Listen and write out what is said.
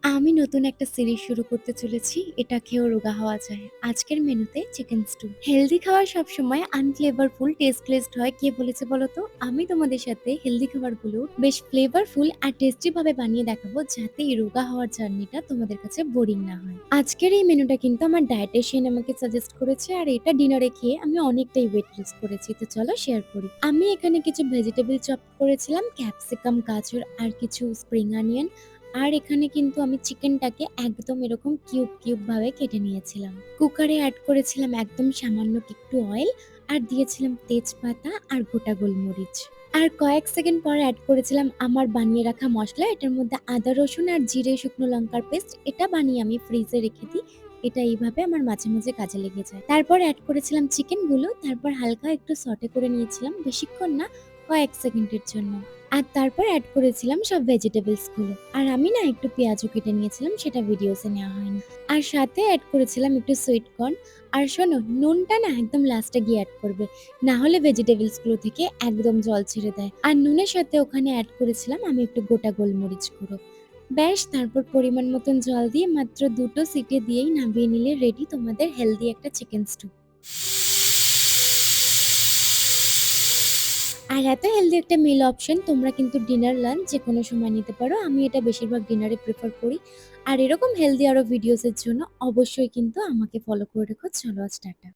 আমি নতুন একটা সিরিজ শুরু করতে চলেছি। এটা খেয়েও রোগা হওয়া যায়। আজকের মেনুতে চিকেন স্টু। হেলদি খাবার সবসময় আনফ্লেভারফুল, টেস্টলেস হয়। কে বলেছে বলো তো? আমি তোমাদের সাথে হেলদি খাবারগুলো বেশ ফ্লেভারফুল আর টেস্টি ভাবে বানিয়ে দেখাবো, যাতে এই রোগা হওয়ার জার্নিটা তোমাদের কাছে বোরিং না হয়। আজকের এই মেনুটা কিন্তু আমার ডায়েটিশিয়ান আমাকে সাজেস্ট করেছে, আর এটা ডিনারে খেয়ে আমি অনেকটাই ওয়েট লুজ করেছি। তো চলো শেয়ার করি। আমি এখানে কিছু ভেজিটেবল চপ করেছিলাম, ক্যাপসিকাম, গাজর আর কিছু স্প্রিং অনিয়ন। আর এখানে কিন্তু আমি চিকেনটাকে একদম এরকম কিউব কিউব ভাবে কেটে নিয়েছিলাম। কুকারে অ্যাড করেছিলাম একদম সামান্য একটু অয়েল, আর দিয়েছিলাম তেজপাতা আর গোটা গোলমরিচ। আর কয়েক সেকেন্ড পর অ্যাড করেছিলাম আমার বানিয়ে রাখা মসলা। এটার মধ্যে আদা, রসুন আর জিরে, শুকনো লঙ্কার পেস্ট। এটা বানিয়ে আমি ফ্রিজে রেখে দিই। এটা এইভাবে আমার মাঝে মাঝে কাজে লেগে যায়। তারপর অ্যাড করেছিলাম চিকেনগুলো। তারপর হালকা একটু সটে করে নিয়েছিলাম, বেশিক্ষণ না, কয়েক সেকেন্ডের জন্য। আর তারপর এড করেছিলাম সব ভেজিটেবলস গুলো। আর আমি না একটু পেঁয়াজও কেটে নিয়েছিলাম, সেটা ভিডিওতে নেওয়া হয়নি। আর সাথে এড করেছিলাম একটু সুইট কর্ন। আর শোনো, নুনটা না একদম লাস্টে গিয়ে এড করবে, না হলে ভেজিটেবলস গুলো থেকে একদম জল ছেড়ে দেয়। আর নুনের সাথে ওখানে এড করেছিলাম আমি একটু গোটা গোলমরিচ গুঁড়ো। ব্যাস, তারপর পরিমাণ মতন জল দিয়ে মাত্র ২ টো সিটি দিয়েই নামিয়ে নিলে রেডি তোমাদের হেলদি একটা চিকেন স্টু। আর এত হেলদি একটা মিল অপশন তোমরা কিন্তু ডিনার, লাঞ্চ যেকোনো সময় নিতে পারো। আমি এটা বেশিরভাগ ডিনারে প্রেফার করি। আর এরকম হেলদি আরো ভিডিওস এর জন্য অবশ্যই কিন্তু আমাকে ফলো করে রেখো। চলো আজ টাটা।